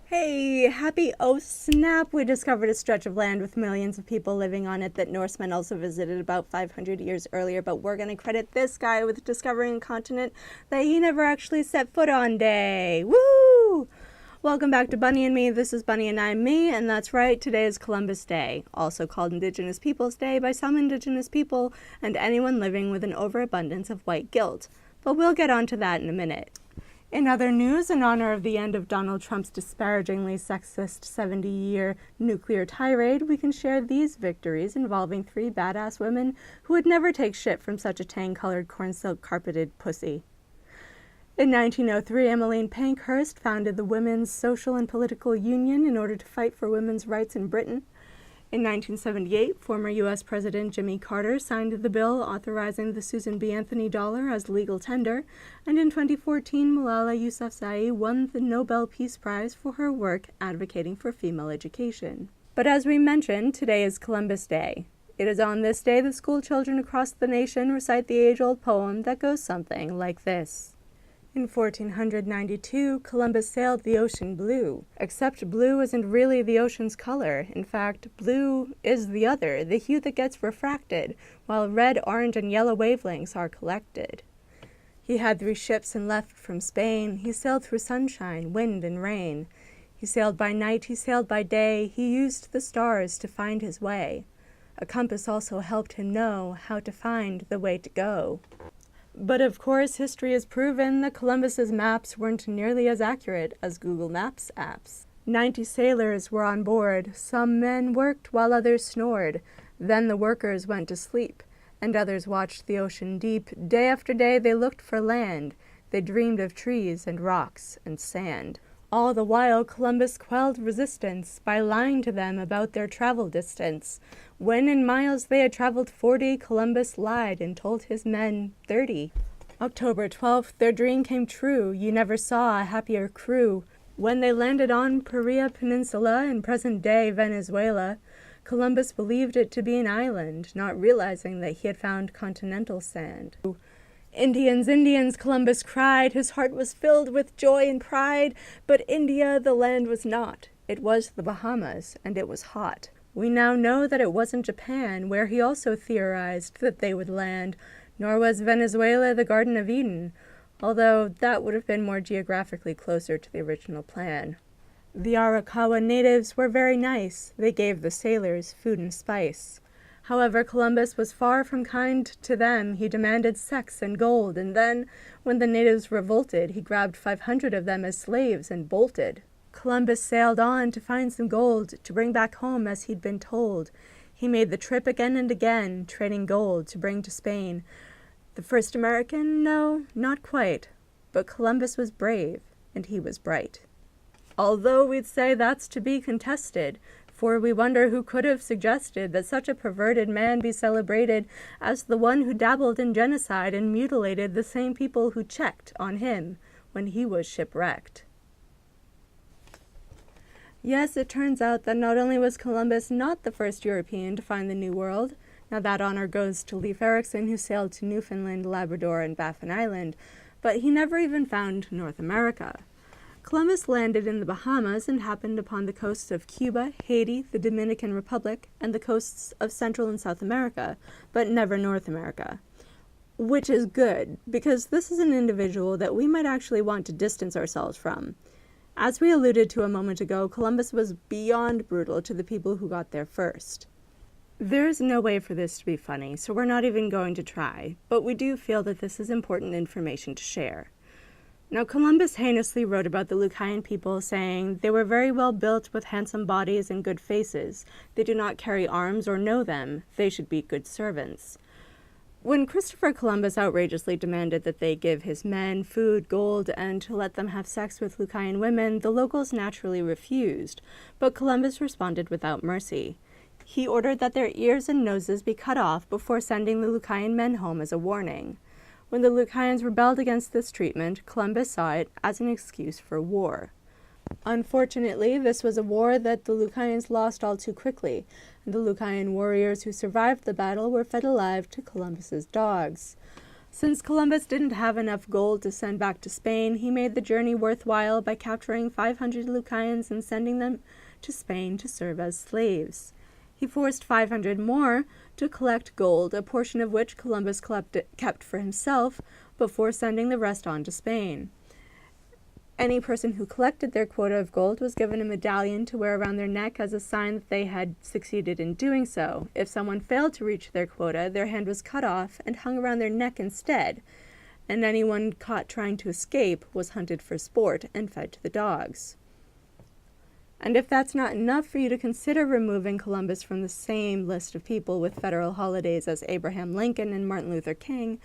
Hey, happy snap! We discovered a stretch of land with millions of people living on it that Norsemen also visited about 500 years earlier, but we're going to credit this guy with discovering a continent that he never actually set foot on day. Woo! Welcome back to Bunny and Me. This is Bunny and I'm Me, and that's right, today is Columbus Day, also called Indigenous Peoples Day by some Indigenous people and anyone living with an overabundance of white guilt. But we'll get on to that in a minute. In other news, in honor of the end of Donald Trump's disparagingly sexist 70-year nuclear tirade, we can share these victories involving 3 badass women who would never take shit from such a tan-colored corn silk carpeted pussy. In 1903, Emmeline Pankhurst founded the Women's Social and Political Union in order to fight for women's rights in Britain. In 1978, former U.S. President Jimmy Carter signed the bill authorizing the Susan B. Anthony dollar as legal tender, and in 2014, Malala Yousafzai won the Nobel Peace Prize for her work advocating for female education. But as we mentioned, today is Columbus Day. It is on this day that school children across the nation recite the age-old poem that goes something like this. In 1492, Columbus sailed the ocean blue, except blue isn't really the ocean's color. In fact, blue is the other, the hue that gets refracted, while red, orange, and yellow wavelengths are collected. He had 3 ships and left from Spain. He sailed through sunshine, wind, and rain. He sailed by night, he sailed by day. He used the stars to find his way. A compass also helped him know how to find the way to go. But of course, history has proven that Columbus's maps weren't nearly as accurate as Google Maps apps. 90 sailors were on board. Some men worked while others snored. Then the workers went to sleep, and others watched the ocean deep. Day after day they looked for land. They dreamed of trees and rocks and sand. All the while, Columbus quelled resistance by lying to them about their travel distance. When in miles they had traveled 40, Columbus lied and told his men 30. October 12th, their dream came true. You never saw a happier crew. When they landed on Paria Peninsula in present-day Venezuela, Columbus believed it to be an island, not realizing that he had found continental sand. Indians, Indians, Columbus cried. His heart was filled with joy and pride. But India, the land was not. It was the Bahamas, and it was hot. We now know that it wasn't Japan, where he also theorized that they would land, nor was Venezuela the Garden of Eden, although that would have been more geographically closer to the original plan. The Arakawa natives were very nice. They gave the sailors food and spice. However, Columbus was far from kind to them. He demanded sex and gold, and then, when the natives revolted, he grabbed 500 of them as slaves and bolted. Columbus sailed on to find some gold, to bring back home as he'd been told. He made the trip again and again, trading gold to bring to Spain. The first American? No, not quite. But Columbus was brave, and he was bright. Although we'd say that's to be contested, for we wonder who could have suggested that such a perverted man be celebrated as the one who dabbled in genocide and mutilated the same people who checked on him when he was shipwrecked. Yes, it turns out that not only was Columbus not the first European to find the New World, now that honor goes to Leif Erikson, who sailed to Newfoundland, Labrador, and Baffin Island, but he never even found North America. Columbus landed in the Bahamas and happened upon the coasts of Cuba, Haiti, the Dominican Republic, and the coasts of Central and South America, but never North America. Which is good, because this is an individual that we might actually want to distance ourselves from. As we alluded to a moment ago, Columbus was beyond brutal to the people who got there first. There is no way for this to be funny, so we're not even going to try, but we do feel that this is important information to share. Now, Columbus heinously wrote about the Lucayan people, saying, "They were very well built with handsome bodies and good faces. They do not carry arms or know them. They should be good servants." When Christopher Columbus outrageously demanded that they give his men food, gold, and to let them have sex with Lucayan women, the locals naturally refused, but Columbus responded without mercy. He ordered that their ears and noses be cut off before sending the Lucayan men home as a warning. When the Lucayans rebelled against this treatment, Columbus saw it as an excuse for war. Unfortunately, this was a war that the Lucayans lost all too quickly, and the Lucayan warriors who survived the battle were fed alive to Columbus's dogs. Since Columbus didn't have enough gold to send back to Spain, he made the journey worthwhile by capturing 500 Lucayans and sending them to Spain to serve as slaves. He forced 500 more to collect gold, a portion of which Columbus kept for himself before sending the rest on to Spain. Any person who collected their quota of gold was given a medallion to wear around their neck as a sign that they had succeeded in doing so. If someone failed to reach their quota, their hand was cut off and hung around their neck instead, and anyone caught trying to escape was hunted for sport and fed to the dogs. And if that's not enough for you to consider removing Columbus from the same list of people with federal holidays as Abraham Lincoln and Martin Luther King,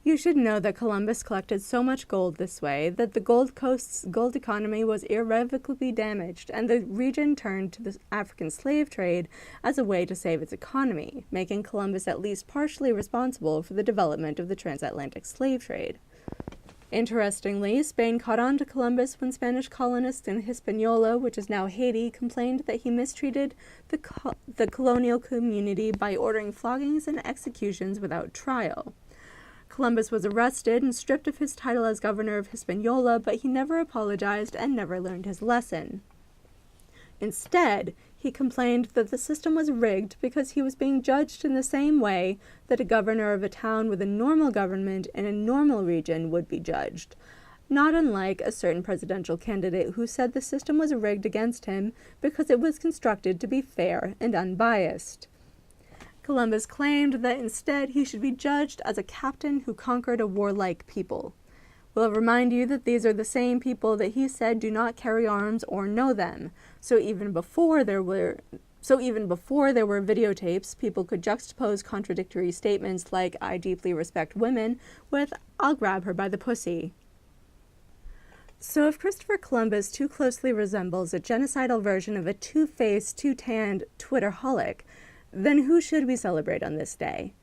you should know that Columbus collected so much gold this way that the Gold Coast's gold economy was irrevocably damaged, and the region turned to the African slave trade as a way to save its economy, making Columbus at least partially responsible for the development of the transatlantic slave trade. Interestingly, Spain caught on to Columbus when Spanish colonists in Hispaniola, which is now Haiti, complained that he mistreated the colonial community by ordering floggings and executions without trial. Columbus was arrested and stripped of his title as governor of Hispaniola, but he never apologized and never learned his lesson. Instead, he complained that the system was rigged because he was being judged in the same way that a governor of a town with a normal government in a normal region would be judged, not unlike a certain presidential candidate who said the system was rigged against him because it was constructed to be fair and unbiased. Columbus claimed that instead he should be judged as a captain who conquered a warlike people. We'll remind you that these are the same people that he said do not carry arms or know them. So even before there were videotapes, people could juxtapose contradictory statements like "I deeply respect women" with "I'll grab her by the pussy." So if Christopher Columbus too closely resembles a genocidal version of a two-faced, two-tanned Twitterholic, then who should we celebrate on this day?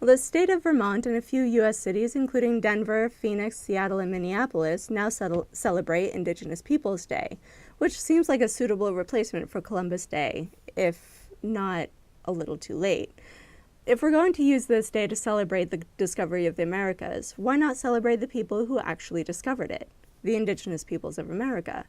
Well, the state of Vermont and a few U.S. cities, including Denver, Phoenix, Seattle, and Minneapolis, now celebrate Indigenous Peoples Day, which seems like a suitable replacement for Columbus Day, if not a little too late. If we're going to use this day to celebrate the discovery of the Americas, why not celebrate the people who actually discovered it, the Indigenous Peoples of America?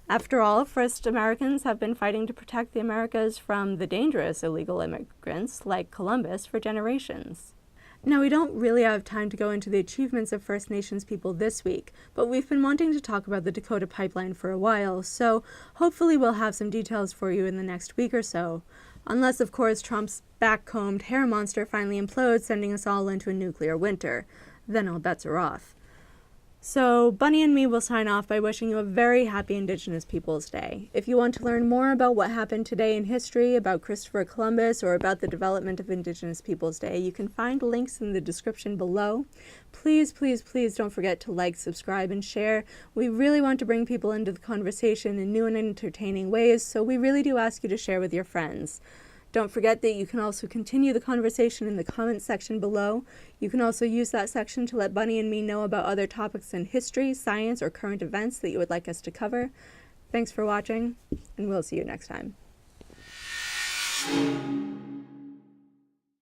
After all, first Americans have been fighting to protect the Americas from the dangerous illegal immigrants like Columbus for generations. Now, we don't really have time to go into the achievements of First Nations people this week, but we've been wanting to talk about the Dakota Pipeline for a while, so hopefully we'll have some details for you in the next week or so. Unless, of course, Trump's back-combed hair monster finally implodes, sending us all into a nuclear winter. Then all bets are off. So, Bunny and me will sign off by wishing you a very happy Indigenous Peoples Day. If you want to learn more about what happened today in history, about Christopher Columbus, or about the development of Indigenous Peoples Day, you can find links in the description below. Please, please, please don't forget to like, subscribe, and share. We really want to bring people into the conversation in new and entertaining ways, so we really do ask you to share with your friends. Don't forget that you can also continue the conversation in the comments section below. You can also use that section to let Bunny and me know about other topics in history, science, or current events that you would like us to cover. Thanks for watching, and we'll see you next time.